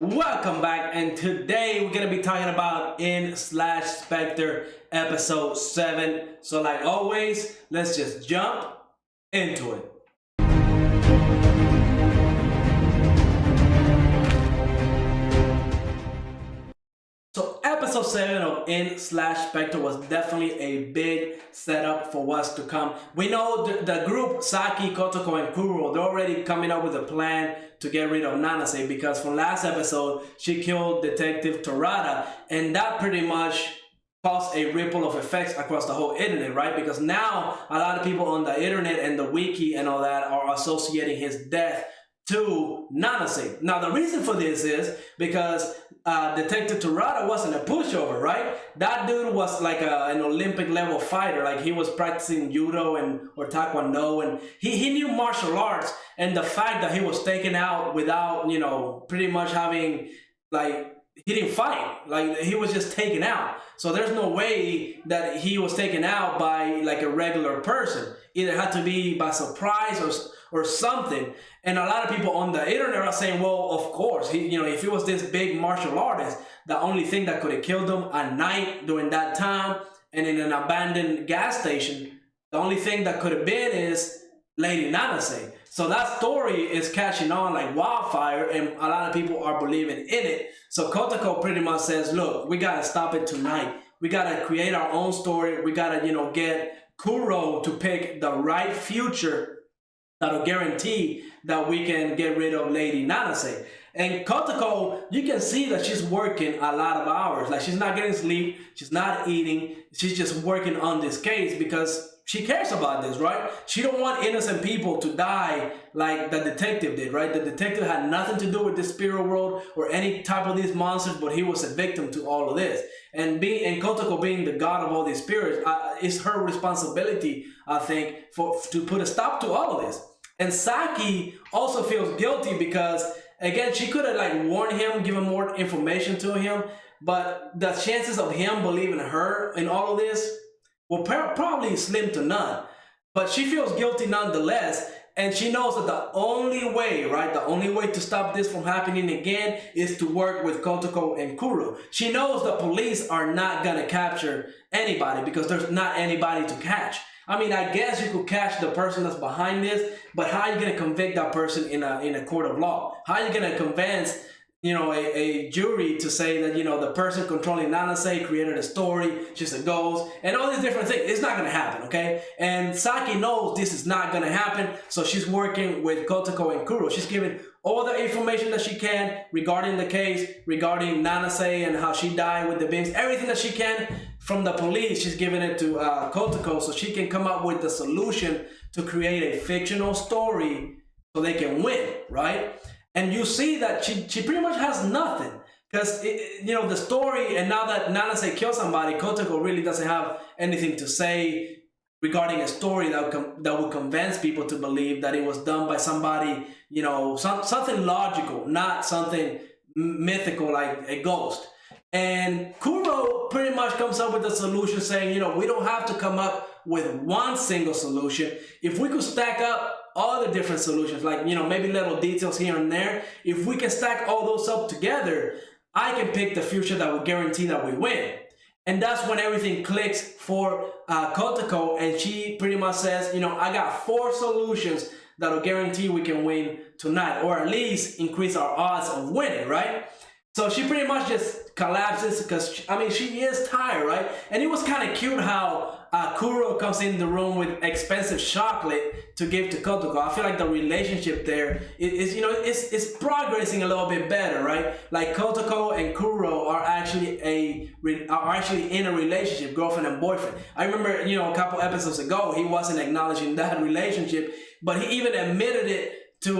Welcome back, and today we're gonna be talking about in/Spectre episode 7. So, like always, let's just jump into it. So episode 7 of in/Spectre was definitely a big setup for what's to come. We know the group Saki, Kotoko, and Kuro, they're already coming up with a plan to get rid of Nanase because from last episode, she killed Detective Torada, and that pretty much caused a ripple of effects across the whole internet, right? Because now a lot of people on the internet and the wiki and all that are associating his death to Nanase. Now, the reason for this is because Detective Torada wasn't a pushover, right? That dude was like an Olympic level fighter. Like he was practicing judo or taekwondo, and he knew martial arts. And the fact that he was taken out without, pretty much having like he didn't fight, like he was just taken out. So there's no way that he was taken out by like a regular person. Either had to be by surprise or something. And a lot of people on the internet are saying, well, of course, if he was this big martial artist, the only thing that could have killed him at night during that time and in an abandoned gas station, the only thing that could have been is Lady Nanase. So that story is catching on like wildfire, and a lot of people are believing in it. So Kotoko pretty much says, look, we got to stop it tonight. We got to create our own story. We got to, get Kuro to pick the right future that'll guarantee that we can get rid of Lady Nanase. And Kotoko, you can see that she's working a lot of hours. Like she's not getting sleep, she's not eating, she's just working on this case because she cares about this, right? She don't want innocent people to die like the detective did, right? The detective had nothing to do with the spirit world or any type of these monsters, but he was a victim to all of this. And Kotoko being the god of all these spirits, it's her responsibility, I think, to put a stop to all of this. And Saki also feels guilty because, again, she could have like warned him, given more information to him, but the chances of him believing her in all of this will probably slim to none. But she feels guilty nonetheless, and she knows that the only way, right, the only way to stop this from happening again is to work with Kotoko and Kuro. She knows the police are not gonna capture anybody because there's not anybody to catch. I mean, I guess you could catch the person that's behind this, but how are you going to convict that person in a court of law? How are you going to convince, a jury to say that, the person controlling Nanase created a story, she's a ghost, and all these different things? It's not going to happen, okay? And Saki knows this is not going to happen, so she's working with Kotoko and Kuro. She's giving all the information that she can regarding the case, regarding Nanase and how she died with the beams, everything that she can from the police, she's giving it to Kotoko so she can come up with the solution to create a fictional story so they can win, right? And you see that she pretty much has nothing because, the story, and now that Nanase killed somebody, Kotoko really doesn't have anything to say regarding a story that would convince people to believe that it was done by somebody, something logical, not something mythical like a ghost. And Kuro pretty much comes up with a solution saying, we don't have to come up with one single solution. If we could stack up all the different solutions, like, maybe little details here and there, if we can stack all those up together, I can pick the future that will guarantee that we win. And that's when everything clicks for Kotoko, and she pretty much says, I got 4 solutions that'll guarantee we can win tonight, or at least increase our odds of winning, right? So she pretty much just collapses because, she is tired, right? And it was kind of cute how Kuro comes in the room with expensive chocolate to give to Kotoko. I feel like the relationship there is progressing a little bit better, right? Like Kotoko and Kuro are actually in a relationship, girlfriend and boyfriend. I remember, a couple episodes ago, he wasn't acknowledging that relationship, but he even admitted it to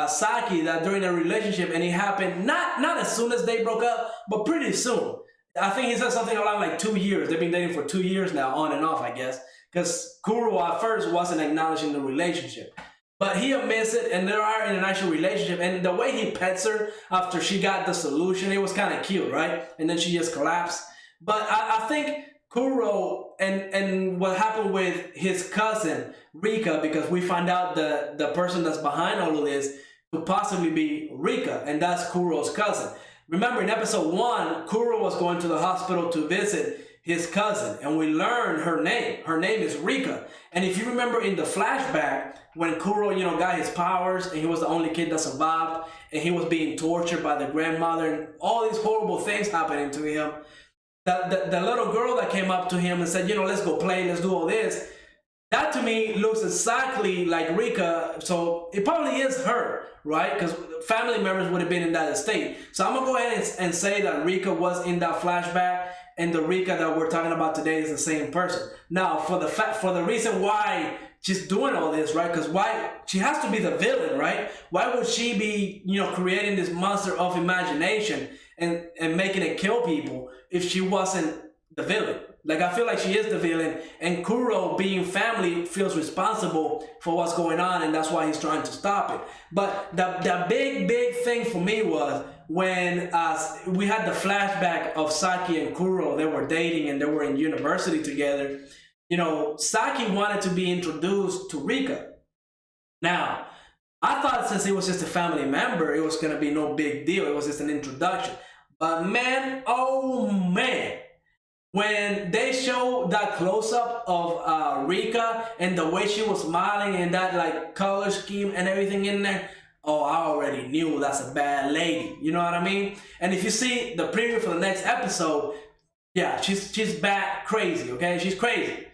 Saki that during a relationship, and it happened not as soon as they broke up, but pretty soon. I think he said something around like 2 years. They've been dating for 2 years now, on and off, I guess, because Kuro at first wasn't acknowledging the relationship. But he admits it, and they are in an actual relationship, and the way he pets her after she got the solution, it was kind of cute, right? And then she just collapsed. But I think Kuro and what happened with his cousin Rikka, because we find out the person that's behind all of this, to possibly be Rikka, and that's Kuro's cousin. Remember, in episode 1, Kuro was going to the hospital to visit his cousin, and we learned her name. Her name is Rikka. And if you remember in the flashback, when Kuro, got his powers, and he was the only kid that survived, and he was being tortured by the grandmother, and all these horrible things happening to him, the little girl that came up to him and said, let's go play, let's do all this, that to me looks exactly like Rikka, so it probably is her, right? Because family members would have been in that state. So I'm gonna go ahead and say that Rikka was in that flashback, and the Rikka that we're talking about today is the same person. Now, for the reason why she's doing all this, right? Because why she has to be the villain, right? Why would she be, creating this monster of imagination and making it kill people if she wasn't the villain? Like, I feel like she is the villain, and Kuro, being family, feels responsible for what's going on, and that's why he's trying to stop it. But the big thing for me was when we had the flashback of Saki and Kuro. They were dating and they were in university together. Saki wanted to be introduced to Rikka. Now, I thought since he was just a family member, it was going to be no big deal. It was just an introduction. But man, oh man, when they showed that close-up of Rikka and the way she was smiling and that like color scheme and everything in there, oh, I already knew that's a bad lady. You know what I mean? And if you see the preview for the next episode, yeah, she's bad crazy, okay? She's crazy.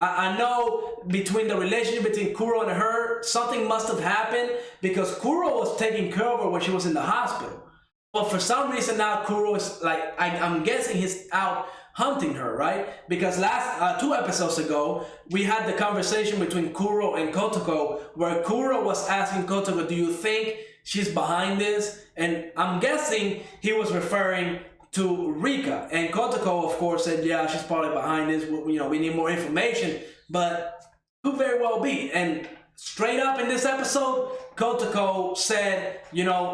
I know between the relationship between Kuro and her, something must have happened because Kuro was taking care of her when she was in the hospital. But for some reason now Kuro is like, I'm guessing he's out hunting her, right? Because last 2 episodes ago, we had the conversation between Kuro and Kotoko where Kuro was asking Kotoko, do you think she's behind this? And I'm guessing he was referring to Rikka. And Kotoko, of course, said, yeah, she's probably behind this. We need more information. But could very well be. And straight up in this episode, Kotoko said,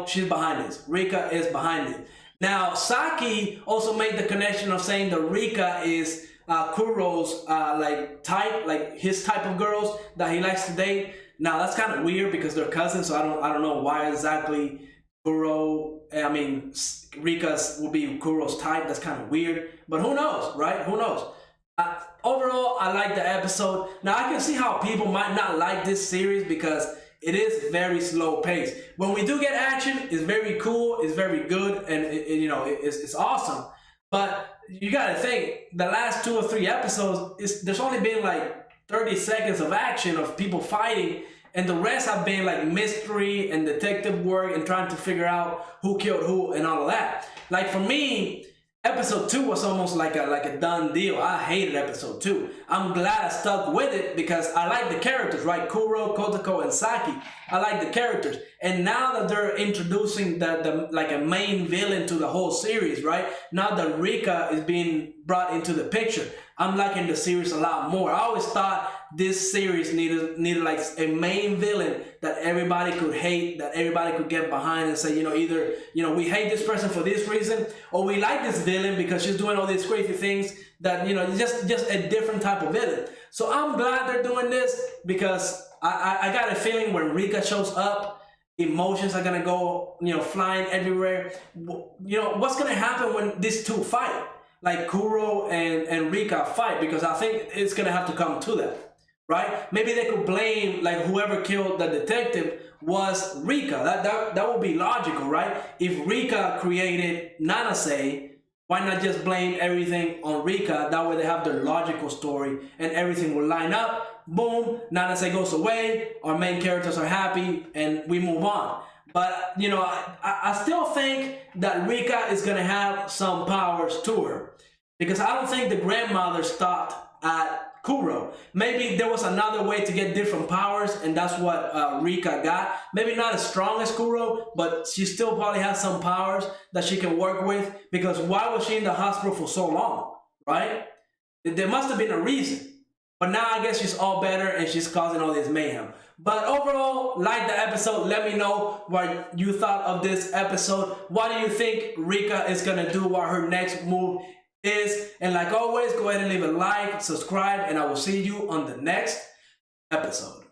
she's behind this. Rikka is behind it. Now, Saki also made the connection of saying that Rikka is Kuro's type, like his type of girls that he likes to date. Now, that's kind of weird because they're cousins, so I don't know why exactly Rikka's will be Kuro's type. That's kind of weird, but who knows, right? Who knows? Overall, I like the episode. Now, I can see how people might not like this series because it is very slow paced. When we do get action, it's very cool, it's very good, and it's awesome. But you gotta think, the last 2 or 3 episodes, there's only been like 30 seconds of action of people fighting, and the rest have been like mystery and detective work and trying to figure out who killed who and all of that. Like for me, episode 2 was almost like a done deal. I hated episode 2. I'm glad I stuck with it because I like the characters, right? Kuro, Kotoko, and Saki. I like the characters. And now that they're introducing the like a main villain to the whole series, right? Now that Rikka is being brought into the picture, I'm liking the series a lot more. I always thought this series needed like a main villain that everybody could hate, that everybody could get behind and say, either, we hate this person for this reason, or we like this villain because she's doing all these crazy things that, just a different type of villain. So I'm glad they're doing this because I got a feeling when Rikka shows up, emotions are gonna go, flying everywhere. What's gonna happen when these two fight? Like Kuro and Rikka fight, because I think it's gonna have to come to that, right? Maybe they could blame like whoever killed the detective was Rikka. That would be logical, right? If Rikka created Nanase, why not just blame everything on Rikka? That way they have their logical story and everything will line up. Boom, Nanase goes away, our main characters are happy, and we move on. But, I still think that Rikka is going to have some powers to her. Because I don't think the grandmother stopped at Kuro. Maybe there was another way to get different powers, and that's what Rikka got. Maybe not as strong as Kuro, but she still probably has some powers that she can work with. Because why was she in the hospital for so long, right? There must have been a reason. But now I guess she's all better and she's causing all this mayhem. But overall, like the episode. Let me know what you thought of this episode. What do you think Rikka is going to do, what her next move is? And like always, go ahead and leave a like, subscribe, and I will see you on the next episode.